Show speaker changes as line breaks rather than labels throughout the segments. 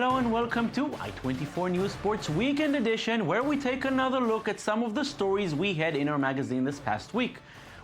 Hello and welcome to I24 News Sports Weekend Edition, where we take another look at some of the stories we had in our magazine this past week.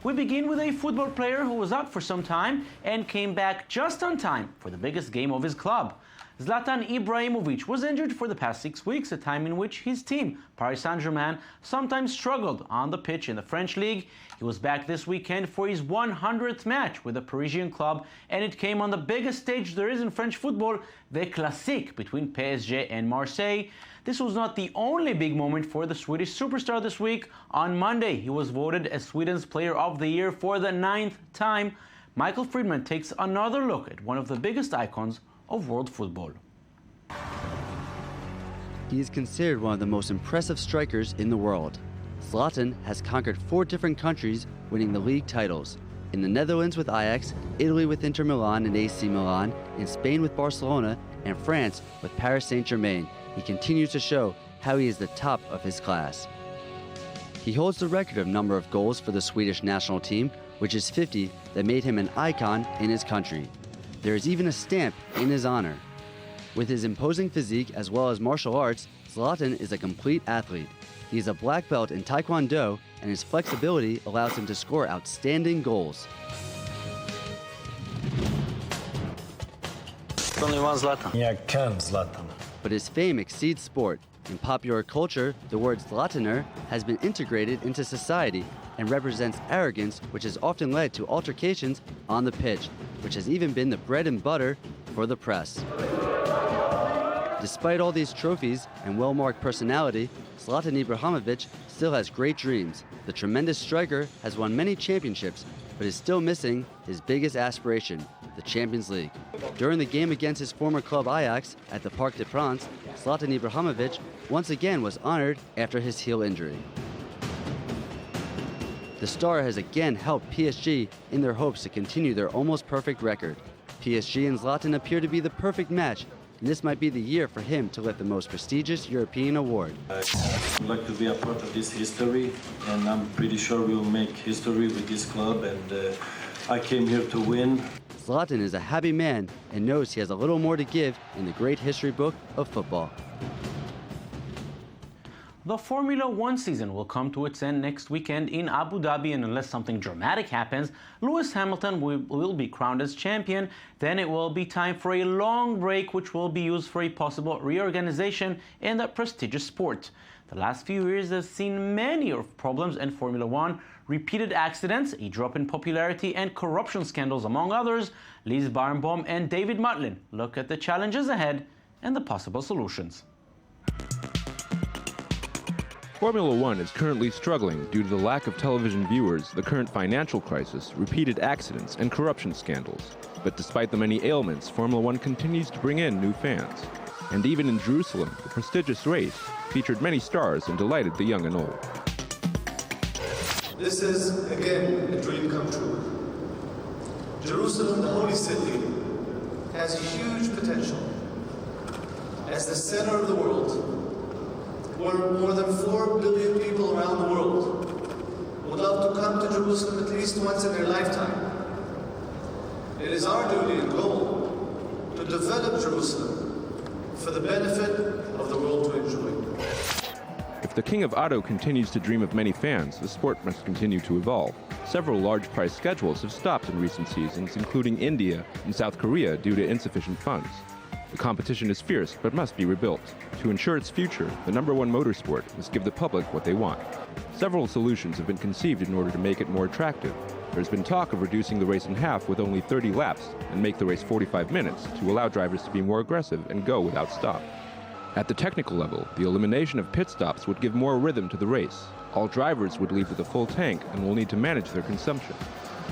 We begin with a football player who was out for some time and came back just on time for the biggest game of his club. Zlatan Ibrahimovic was injured for the past 6 weeks, a time in which his team, Paris Saint-Germain, sometimes struggled on the pitch in the French league. He was back this weekend for his 100th match with the Parisian club, and it came on the biggest stage there is in French football, the Classique between PSG and Marseille. This was not the only big moment for the Swedish superstar this week. On Monday, he was voted as Sweden's Player of the Year for the 9th time. Michael Friedman takes another look at one of the biggest icons of world football.
He is considered one of the most impressive strikers in the world. Zlatan has conquered 4 different countries, winning the league titles. In the Netherlands with Ajax, Italy with Inter Milan and AC Milan, in Spain with Barcelona, and France with Paris Saint-Germain. He continues to show how he is the top of his class. He holds the record of number of goals for the Swedish national team, which is 50, that made him an icon in his country. There is even a stamp in his honor. With his imposing physique as well as martial arts, Zlatan is a complete athlete. He is a black belt in Taekwondo, and his flexibility allows him to score outstanding goals.
Only one Zlatan.
Yeah, can Zlatan.
But his fame exceeds sport. In popular culture, the word Zlataner has been integrated into society and represents arrogance, which has often led to altercations on the pitch, which has even been the bread and butter for the press. Despite all these trophies and well-marked personality, Zlatan Ibrahimovic still has great dreams. The tremendous striker has won many championships, but is still missing his biggest aspiration, the Champions League. During the game against his former club Ajax at the Parc des Princes, Zlatan Ibrahimovic once again was honored after his heel injury. The star has again helped PSG in their hopes to continue their almost perfect record. PSG and Zlatan appear to be the perfect match, and this might be the year for him to lift the most prestigious European award.
I'd like to be a part of this history, and I'm pretty sure we'll make history with this club, and I came here to win.
Zlatan is a happy man and knows he has a little more to give in the great history book of football.
The Formula One season will come to its end next weekend in Abu Dhabi, and unless something dramatic happens, Lewis Hamilton will be crowned as champion. Then it will be time for a long break, which will be used for a possible reorganization in the prestigious sport. The last few years have seen many problems in Formula One: repeated accidents, a drop in popularity, and corruption scandals, among others. Liz Barnbaum and David Mutlin look at the challenges ahead and the possible solutions.
Formula One is currently struggling due to the lack of television viewers, the current financial crisis, repeated accidents, and corruption scandals. But despite the many ailments, Formula One continues to bring in new fans. And even in Jerusalem, the prestigious race featured many stars and delighted the young and old.
This is, again, a dream come true. Jerusalem, the holy city, has huge potential. As the center of the world, where more than 4 billion people around the world would love to come to Jerusalem at least once in their lifetime. It is our duty and goal to develop Jerusalem for the benefit of the world to enjoy.
If the King of Auto continues to dream of many fans, the sport must continue to evolve. Several large prize schedules have stopped in recent seasons, including India and South Korea, due to insufficient funds. The competition is fierce, but must be rebuilt. To ensure its future, the #1 motorsport must give the public what they want. Several solutions have been conceived in order to make it more attractive. There's been talk of reducing the race in half with only 30 laps and make the race 45 minutes to allow drivers to be more aggressive and go without stop. At the technical level, the elimination of pit stops would give more rhythm to the race. All drivers would leave with a full tank and will need to manage their consumption.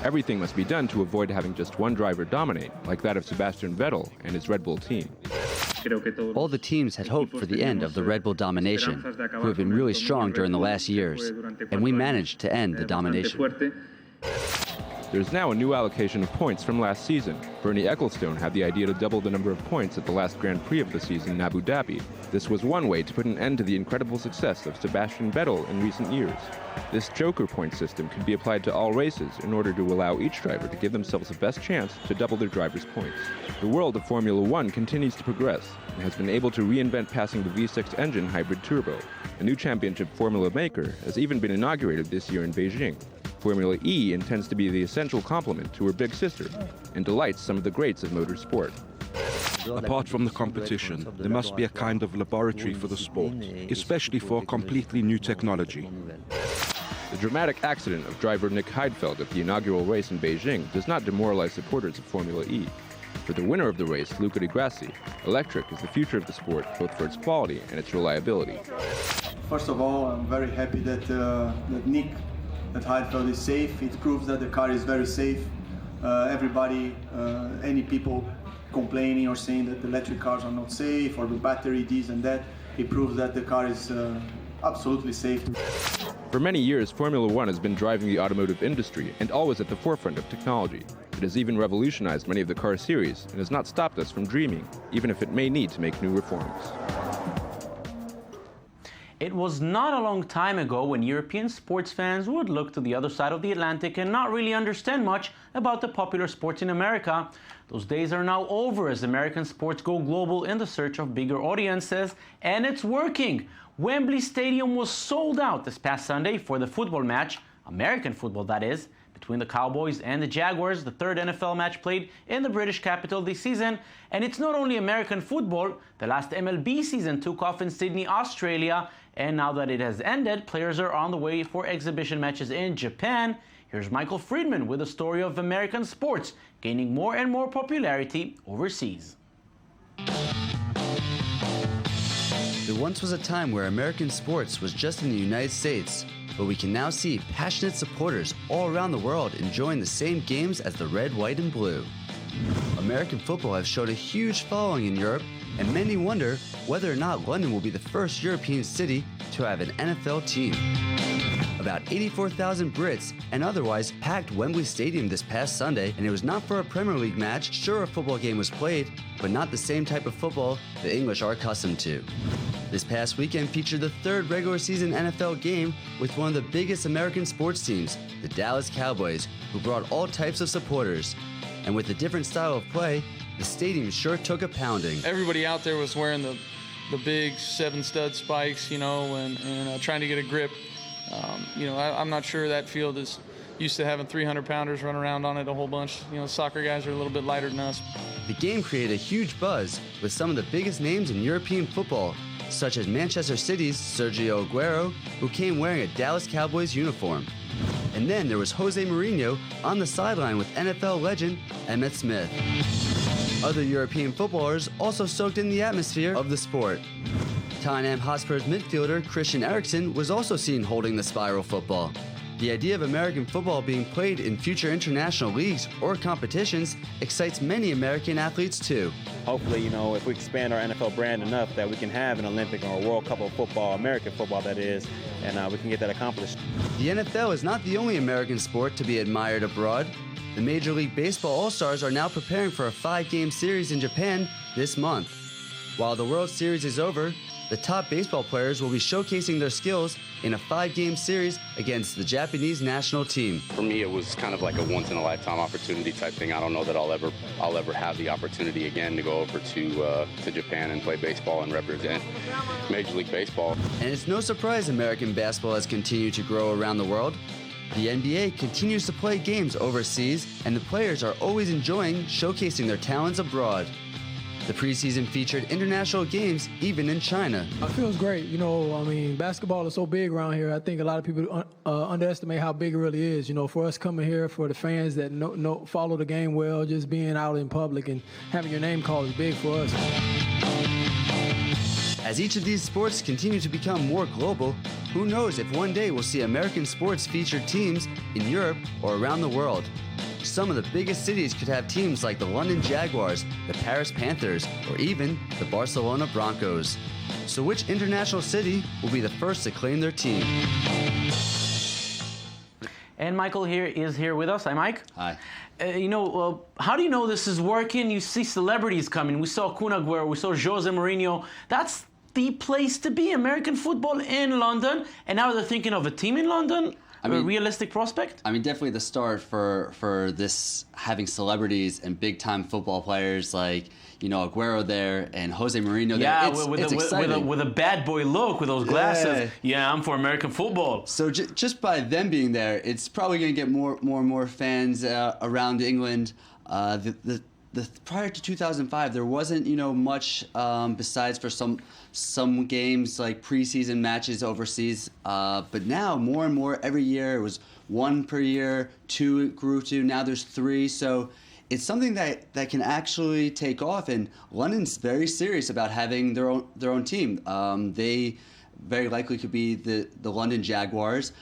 Everything must be done to avoid having just one driver dominate, like that of Sebastian Vettel and his Red Bull team.
All the teams had hoped for the end of the Red Bull domination, who have been really strong during the last years, and we managed to end the domination.
There's now a new allocation of points from last season. Bernie Ecclestone had the idea to double the number of points at the last Grand Prix of the season in Abu Dhabi. This was one way to put an end to the incredible success of Sebastian Vettel in recent years. This Joker point system could be applied to all races in order to allow each driver to give themselves the best chance to double their driver's points. The world of Formula One continues to progress and has been able to reinvent passing the V6 engine hybrid turbo. A new championship formula maker has even been inaugurated this year in Beijing. Formula E intends to be the essential complement to her big sister and delights some of the greats of motorsport.
Apart from the competition, there must be a kind of laboratory for the sport, especially for completely new technology.
The dramatic accident of driver Nick Heidfeld at the inaugural race in Beijing does not demoralize supporters of Formula E. For the winner of the race, Luca Di Grassi, electric is the future of the sport, both for its quality and its reliability.
First of all, I'm very happy that Nick at Heidfeld is safe. It proves that the car is very safe. Everybody, any people complaining or saying that the electric cars are not safe or the battery this and that, it proves that the car is absolutely safe.
For many years, Formula One has been driving the automotive industry and always at the forefront of technology. It has even revolutionized many of the car series and has not stopped us from dreaming, even if it may need to make new reforms.
It was not a long time ago when European sports fans would look to the other side of the Atlantic and not really understand much about the popular sports in America. Those days are now over as American sports go global in the search of bigger audiences, and it's working. Wembley Stadium was sold out this past Sunday for the football match, American football that is, between the Cowboys and the Jaguars, the third NFL match played in the British capital this season. And it's not only American football. The last MLB season took off in Sydney, Australia, and now that it has ended, players are on the way for exhibition matches in Japan. Here's Michael Friedman with a story of American sports gaining more and more popularity overseas.
There once was a time where American sports was just in the United States, but we can now see passionate supporters all around the world enjoying the same games as the red, white, and blue. American football has showed a huge following in Europe, and many wonder whether or not London will be the first European city to have an NFL team. About 84,000 Brits and otherwise packed Wembley Stadium this past Sunday, and it was not for a Premier League match. Sure, a football game was played, but not the same type of football the English are accustomed to. This past weekend featured the third regular season NFL game with one of the biggest American sports teams, the Dallas Cowboys, who brought all types of supporters. And with a different style of play, the stadium sure took a pounding.
Everybody out there was wearing the big 7-stud spikes, and trying to get a grip. I'm not sure that field is used to having 300-pounders run around on it a whole bunch. Soccer guys are a little bit lighter than us.
The game created a huge buzz with some of the biggest names in European football, such as Manchester City's Sergio Aguero, who came wearing a Dallas Cowboys uniform. And then there was Jose Mourinho on the sideline with NFL legend Emmitt Smith. Other European footballers also soaked in the atmosphere of the sport. Tottenham Hotspur's midfielder Christian Eriksen was also seen holding the spiral football. The idea of American football being played in future international leagues or competitions excites many American athletes too.
Hopefully, if we expand our NFL brand enough that we can have an Olympic or a World Cup of football, American football that is, and we can get that accomplished.
The NFL is not the only American sport to be admired abroad. The Major League Baseball All-Stars are now preparing for a 5-game series in Japan this month. While the World Series is over, the top baseball players will be showcasing their skills in a 5-game series against the Japanese national team.
For me, it was kind of like a once-in-a-lifetime opportunity type thing. I don't know that I'll ever have the opportunity again to go over to Japan and play baseball and represent Major League Baseball.
And it's no surprise American basketball has continued to grow around the world. The NBA continues to play games overseas, and the players are always enjoying showcasing their talents abroad. The preseason featured international games even in China.
It feels great. Basketball is so big around here. I think a lot of people underestimate how big it really is. For us coming here, for the fans that follow the game well, just being out in public and having your name called is big for us.
As each of these sports continue to become more global, who knows if one day we'll see American sports featured teams in Europe or around the world. Some of the biggest cities could have teams like the London Jaguars, the Paris Panthers, or even the Barcelona Broncos. So which international city will be the first to claim their team?
And Michael is here with us. Hi, Mike.
Hi.
How do you know this is working? You see celebrities coming. We saw Kun Aguero. We saw Jose Mourinho. That's the place to be, American football in London. And now they're thinking of a team in London. A realistic prospect?
Definitely the start for this, having celebrities and big-time football players like, Aguero there and Jose Mourinho there. It's exciting.
With a bad boy look, with those glasses. Yeah, I'm for American football.
So just by them being there, it's probably going to get more and more fans around England. Prior to 2005, there wasn't much besides for some games like preseason matches overseas. But now more and more every year, it was 1 per year, 2 it grew to, now there's 3. So it's something that can actually take off, and London's very serious about having their own team. They very likely could be the London Jaguars,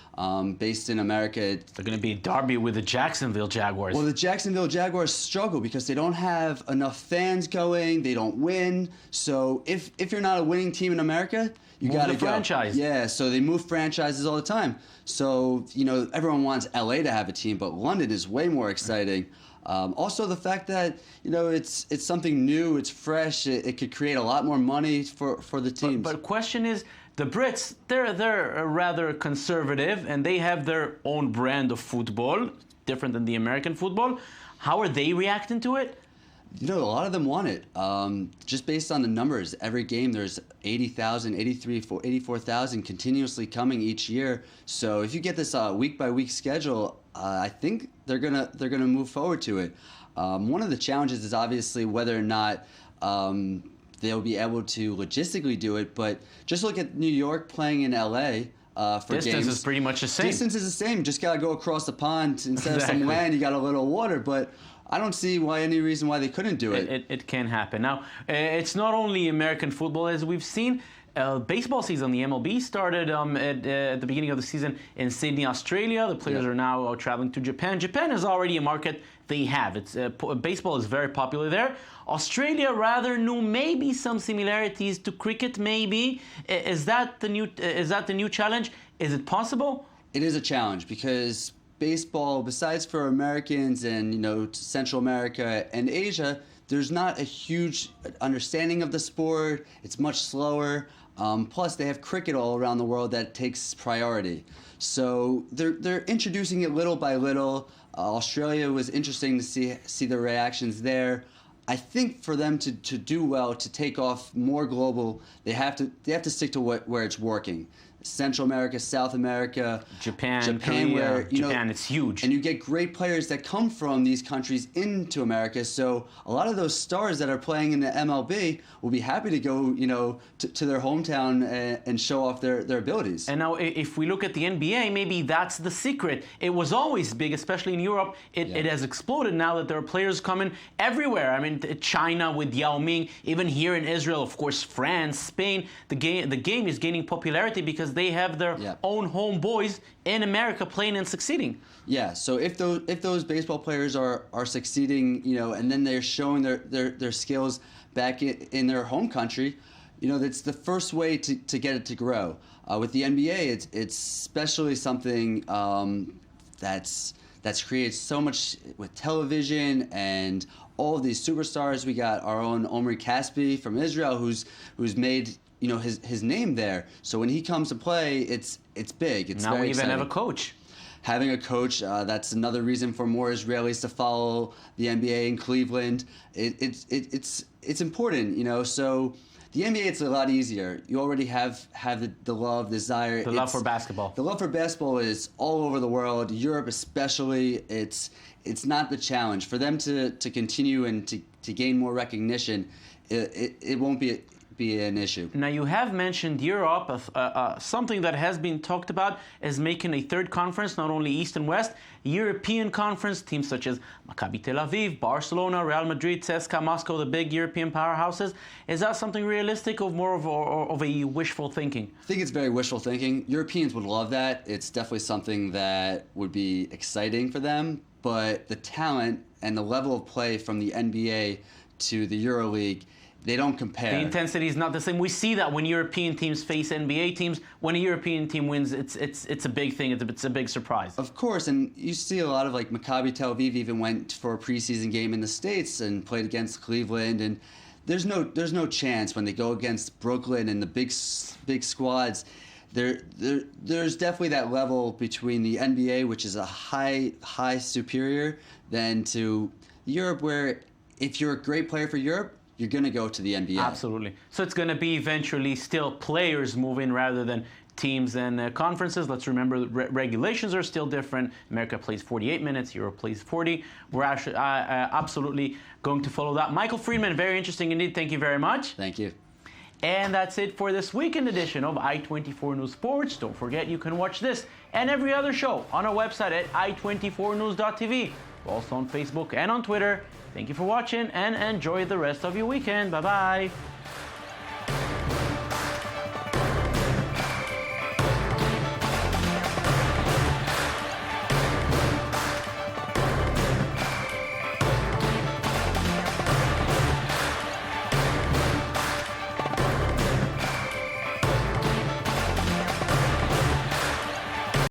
based in America.
They're going to be a derby with the Jacksonville Jaguars.
Well, the Jacksonville Jaguars struggle because they don't have enough fans going. They don't win. So if you're not a winning team in America, you got to go.
Franchise.
Yeah, so they move franchises all the time. So, everyone wants LA to have a team, but London is way more exciting. Also, the fact that it's something new, it's fresh, it could create a lot more money for the teams.
But question is, the Brits, they're rather conservative, and they have their own brand of football, different than the American football. How are they reacting to it?
A lot of them want it. Just based on the numbers, every game there's 80,000, 84,000 continuously coming each year. So if you get this week by week schedule, I think they're gonna move forward to it. One of the challenges is obviously whether or not they'll be able to logistically do it. But just look at New York playing in LA. For
distance
games.
is pretty much the same.
Distance is the same. Just gotta go across the pond instead of some land. You got a little water, but I don't see any reason why they couldn't do it.
It can happen. Now, it's not only American football, as we've seen. Baseball season, the MLB, started at the beginning of the season in Sydney, Australia. The players are now traveling to Japan. Japan is already a market they have. Baseball is very popular there. Australia, rather new, maybe some similarities to cricket. Maybe is that the new challenge? Is it possible?
It is a challenge because baseball, besides for Americans and Central America and Asia, there's not a huge understanding of the sport. It's much slower. Plus, they have cricket all around the world that takes priority. So they're introducing it little by little. Australia was interesting to see the reactions there. I think for them to do well, to take off more global, they have to stick to where it's working. Central America, South America,
Japan, Korea,
where
Japan, it's huge.
And you get great players that come from these countries into America. So a lot of those stars that are playing in the MLB will be happy to go, to their hometown and show off their abilities.
And now, if we look at the NBA, maybe that's the secret. It was always big, especially in Europe. It has exploded now that there are players coming everywhere. China with Yao Ming, even here in Israel, of course, France, Spain. The game is gaining popularity because they have their own homeboys in America playing and succeeding.
Yeah, so if those baseball players are succeeding, and then they're showing their skills back in their home country, that's the first way to get it to grow. With the NBA, it's especially something that's created so much with television and all of these superstars. We got our own Omri Caspi from Israel, who's made his name there. So when he comes to play, it's big. It's
now
very
we even
exciting.
have a coach.
Having a coach, that's another reason for more Israelis to follow the NBA in Cleveland. It's important, So the NBA, it's a lot easier. You already have the love, desire.
The love for basketball.
The love for basketball is all over the world. Europe especially. It's not the challenge for them to continue and to gain more recognition. It won't be an issue.
Now, you have mentioned Europe. Something that has been talked about is making a third conference, not only East and West, European conference, teams such as Maccabi Tel Aviv, Barcelona, Real Madrid, CSKA Moscow, the big European powerhouses. Is that something realistic or more of a wishful thinking?
I think it's very wishful thinking. Europeans would love that. It's definitely something that would be exciting for them. But the talent and the level of play from the NBA to the EuroLeague, they don't compare.
The intensity is not the same. We see that when European teams face NBA teams. When a European team wins, it's a big thing. It's a big surprise.
Of course, and you see a lot of like Maccabi Tel Aviv even went for a preseason game in the States and played against Cleveland, and there's no chance when they go against Brooklyn and the big squads. There's definitely that level between the NBA, which is a high superior, than to Europe, where if you're a great player for Europe, you're going to go to the NBA.
Absolutely. So it's going to be eventually still players moving rather than teams and conferences. Let's remember regulations are still different. America plays 48 minutes, Europe plays 40. We're actually absolutely going to follow that. Michael Friedman, very interesting indeed. Thank you very much.
Thank you.
And that's it for this weekend edition of I24 News Sports. Don't forget you can watch this and every other show on our website at i24news.tv. We're also on Facebook and on Twitter. Thank you for watching and enjoy the rest of your weekend. Bye-bye.